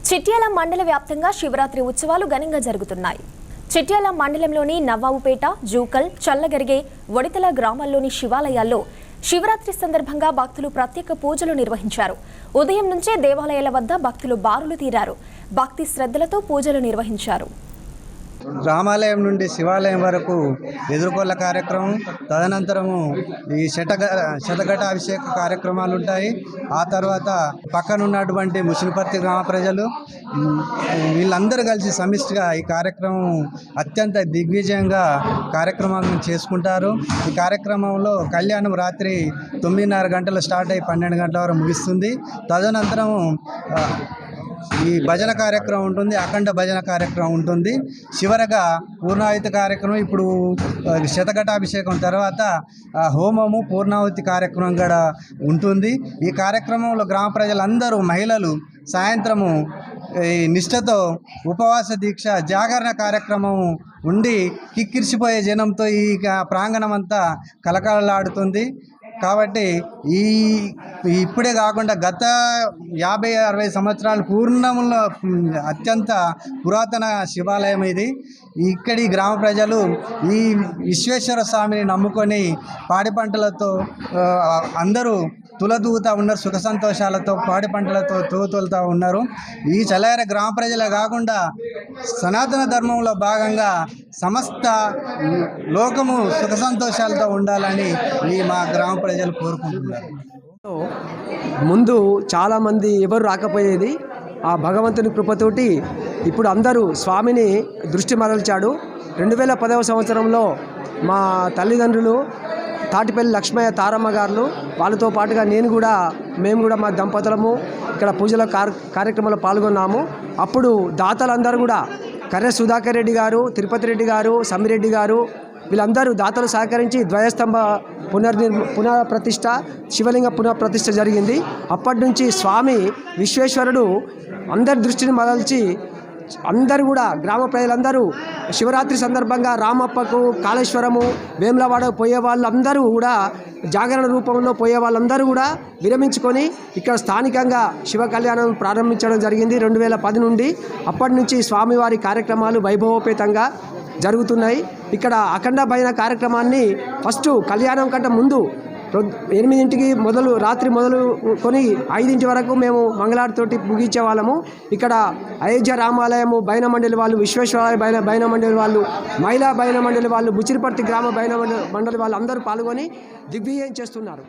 చిట్యాల మండల వ్యాప్తంగా శివరాత్రి ఉత్సవాలు ఘనంగా జరుగుతున్నాయి. చిట్యాల మండలంలోని నవాబుపేట, జూకల్, చల్లగరిగే, వడితల గ్రామాల్లోని శివాలయాల్లో శివరాత్రి సందర్భంగా భక్తులు ప్రత్యేక పూజలు నిర్వహించారు. ఉదయం నుంచే దేవాలయాల వద్ద భక్తులు బారులు తీరారు. భక్తి శ్రద్ధలతో పూజలు నిర్వహించారు. గ్రామాలయం నుండి శివాలయం వరకు ఎదుర్కొల్ల కార్యక్రమం, తదనంతరము ఈ శతఘటాభిషేక కార్యక్రమాలు ఉంటాయి. ఆ తర్వాత పక్కనున్నటువంటి ముసినిపర్తి గ్రామ ప్రజలు వీళ్ళందరూ కలిసి సమిష్టిగా ఈ కార్యక్రమం అత్యంత దిగ్విజయంగా కార్యక్రమాలను చేసుకుంటారు. ఈ కార్యక్రమంలో కళ్యాణం రాత్రి 9:30 గంటలు స్టార్ట్ అయ్యి 12 గంటల వరకు ముగిస్తుంది. తదనంతరము ఈ భజన కార్యక్రమం ఉంటుంది, అఖండ భజన కార్యక్రమం ఉంటుంది. చివరగా పూర్ణాహుతి కార్యక్రమం, ఇప్పుడు శతఘటాభిషేకం తర్వాత హోమము, పూర్ణాహుతి కార్యక్రమం కూడా ఉంటుంది. ఈ కార్యక్రమంలో గ్రామ ప్రజలందరూ, మహిళలు సాయంత్రము ఈ నిష్ఠతో ఉపవాస దీక్ష, జాగరణ కార్యక్రమం ఉండి కిక్కిరిసిపోయే జనంతో ఈ ప్రాంగణం అంతా కలకలలాడుతుంది. కాబట్టి ఇప్పుడే కాకుండా గత 50-60 సంవత్సరాల పూర్ణంలో అత్యంత పురాతన శివాలయం ఇది. ఇక్కడి గ్రామ ప్రజలు ఈ విశ్వేశ్వర స్వామిని నమ్ముకొని పాడి పంటలతో అందరూ తులదూగుతూ ఉన్నారు. సుఖ సంతోషాలతో పాడి పంటలతో తోలుతూ ఉన్నారు. ఈ చల్లార గ్రామ ప్రజలే కాకుండా సనాతన ధర్మంలో భాగంగా సమస్త లోకము సుఖ సంతోషాలతో ఉండాలని మా గ్రామ ప్రజలు కోరుకుంటున్నారు. ముందు చాలామంది ఎవరు రాకపోయేది. ఆ భగవంతుని కృపతోటి ఇప్పుడు అందరూ స్వామిని దృష్టి మరల్చాడు. 2010వ సంవత్సరంలో మా తల్లిదండ్రులు తాటిపల్లి లక్ష్మయ్య, తారమ్మ గారు, వాళ్ళతో పాటుగా మేము కూడా మా దంపతులము ఇక్కడ పూజల కార్యక్రమంలో పాల్గొన్నాము. అప్పుడు దాతలందరూ కూడా కర్రె సుధాకర్ రెడ్డి గారు, తిరుపతి రెడ్డి గారు, సమ్మిరెడ్డి గారు, వీళ్ళందరూ దాతలు సహకరించి ద్వయస్తంభ పునఃప్రతిష్ఠ, శివలింగ పునఃప్రతిష్ఠ జరిగింది. అప్పటి నుంచి స్వామి విశ్వేశ్వరుడు అందరి దృష్టిని మరల్చి అందరూ కూడా గ్రామ ప్రజలందరూ శివరాత్రి సందర్భంగా రామప్పకు, కాళేశ్వరము, వేములవాడకు పోయే వాళ్ళందరూ కూడా జాగరణ రూపంలో పోయే వాళ్ళందరూ కూడా విరమించుకొని ఇక్కడ స్థానికంగా శివ కళ్యాణం ప్రారంభించడం జరిగింది 2010 నుండి. అప్పటి నుంచి స్వామివారి కార్యక్రమాలు వైభవోపేతంగా జరుగుతున్నాయి. ఇక్కడ అఖండ భజన కార్యక్రమాన్ని ఫస్ట్ కళ్యాణం కంటే ముందు 8ంటికి రాత్రి మొదలుకొని 5 వరకు మేము మంగళారతితోటి ముగించే వాళ్ళము. ఇక్కడ అయోధ్య రామాలయము బైన మండలి వాళ్ళు, విశ్వేశ్వరాయ బైన మండలి వాళ్ళు, మహిళా బైన మండలి వాళ్ళు, బుచ్చిరిపర్తి గ్రామ బైన మండలి వాళ్ళు అందరూ పాల్గొని దిగ్విజయం చేస్తున్నారు.